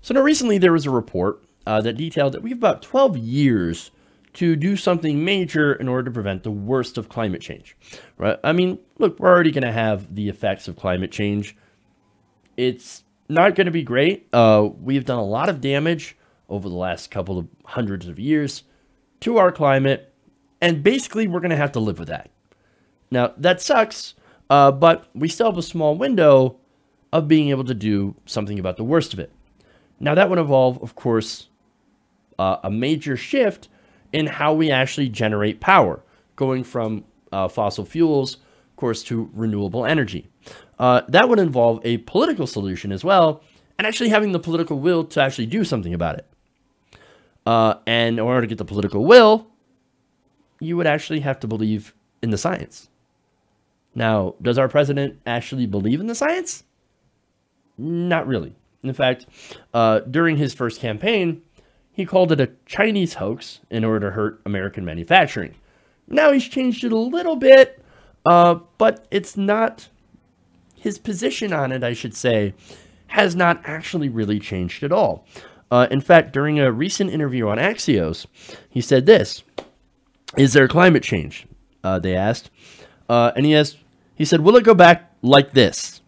So now recently there was a report that detailed that we have about 12 years to do something major in order to prevent the worst of climate change, right? I mean, look, we're already going to have the effects of climate change. It's not going to be great. We've done a lot of damage over the last couple of hundreds of years to our climate, and basically we're going to have to live with that. Now, that sucks, but we still have a small window of being able to do something about the worst of it. Now, that would involve, of course, a major shift in how we actually generate power, going from fossil fuels, of course, to renewable energy. That would involve a political solution as well, and actually having the political will to actually do something about it. And in order to get the political will, you would actually have to believe in the science. Now, does our president actually believe in the science? Not really. In fact, during his first campaign, he called it a Chinese hoax in order to hurt American manufacturing. Now he's changed it a little bit, but it's not, his position on it, I should say, has not actually really changed at all. In fact, during a recent interview on Axios, he said this: "Is there climate change?" They asked. And he said, "Will it go back like this?"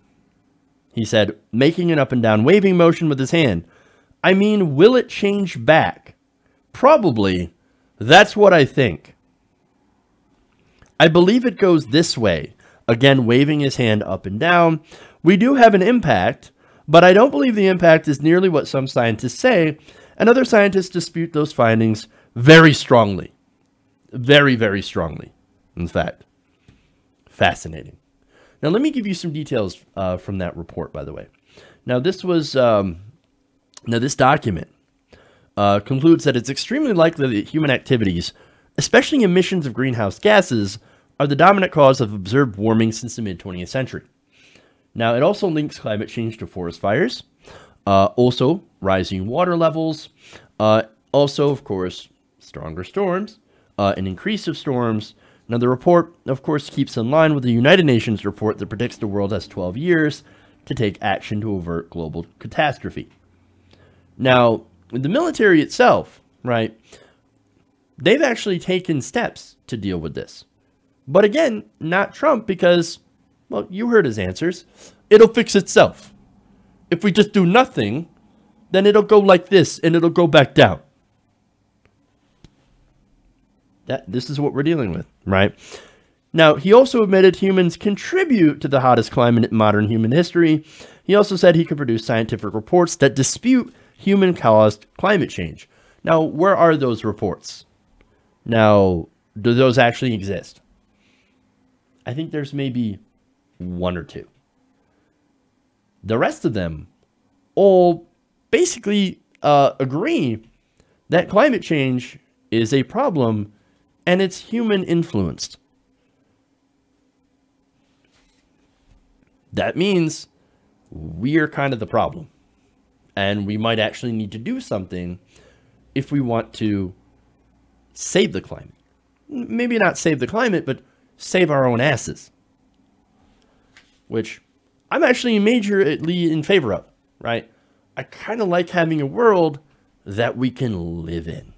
He said, making an up and down waving motion with his hand. "I mean, will it change back? Probably. That's what I think. I believe it goes this way." Again, waving his hand up and down. "We do have an impact, but I don't believe the impact is nearly what some scientists say, and other scientists dispute those findings very strongly." Very, very strongly, in fact. Fascinating. Now, let me give you some details from that report, by the way. Now, this document concludes that it's extremely likely that human activities, especially emissions of greenhouse gases, are the dominant cause of observed warming since the mid-20th century. Now, it also links climate change to forest fires, also rising water levels, also, of course, stronger storms, an increase of storms. Now, the report, of course, keeps in line with the United Nations report that predicts the world has 12 years to take action to avert global catastrophe. Now, the military itself, right, they've actually taken steps to deal with this. But again, not Trump, because, well, you heard his answers. It'll fix itself. If we just do nothing, then it'll go like this and it'll go back down. This is what we're dealing with, right? Now, he also admitted humans contribute to the hottest climate in modern human history. He also said he could produce scientific reports that dispute human-caused climate change. Now, where are those reports? Now, do those actually exist? I think there's maybe one or two. The rest of them all basically agree that climate change is a problem and it's human influenced. That means we are kind of the problem, and we might actually need to do something if we want to save the climate. Maybe not save the climate, but save our own asses, which I'm actually majorly in favor of, right? I kind of like having a world that we can live in.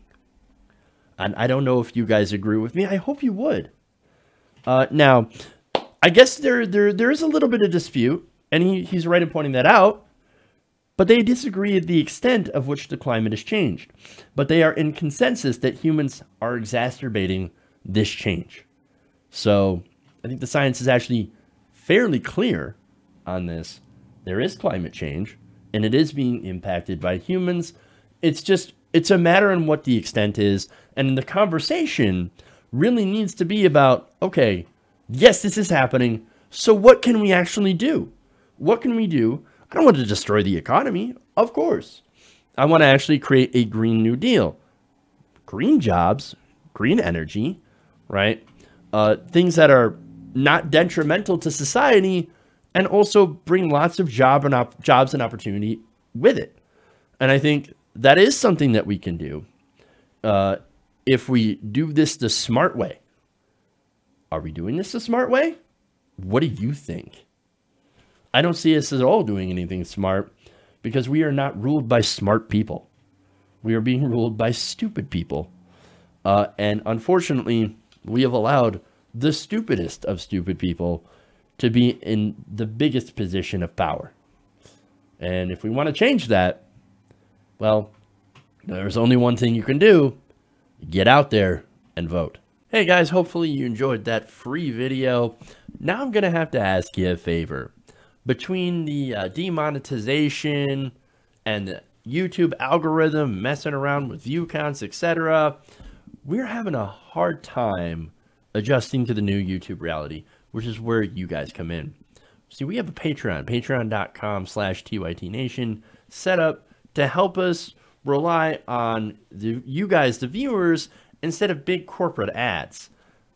And I don't know if you guys agree with me. I hope you would. Now, I guess there is a little bit of dispute, and he's right in pointing that out, but they disagree at the extent of which the climate has changed. But they are in consensus that humans are exacerbating this change. So I think the science is actually fairly clear on this. There is climate change, and it is being impacted by humans. It's a matter on what the extent is, and the conversation really needs to be about, okay, yes, this is happening, so what can we actually do? What can we do? I don't want to destroy the economy, of course. I want to actually create a Green New Deal. Green jobs, green energy, right? Things that are not detrimental to society and also bring lots of jobs and opportunity with it. And I think that is something that we can do if we do this the smart way. Are we doing this the smart way? What do you think? I don't see us at all doing anything smart because we are not ruled by smart people. We are being ruled by stupid people. And unfortunately, we have allowed the stupidest of stupid people to be in the biggest position of power. And if we want to change that, well, there's only one thing you can do. Get out there and vote. Hey guys, hopefully you enjoyed that free video. Now I'm going to have to ask you a favor. Between the demonetization and the YouTube algorithm messing around with view counts, etc., we're having a hard time adjusting to the new YouTube reality, which is where you guys come in. See, we have a Patreon, patreon.com/TYTNation, set up to help us rely on you guys, the viewers, instead of big corporate ads.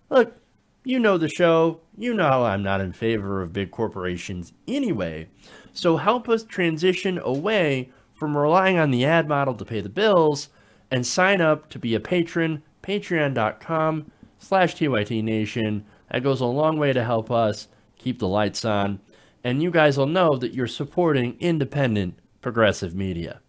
Look, you know the show. You know I'm not in favor of big corporations anyway. So help us transition away from relying on the ad model to pay the bills and sign up to be a patron, patreon.com/TYTNation. That goes a long way to help us keep the lights on. And you guys will know that you're supporting independent, progressive media.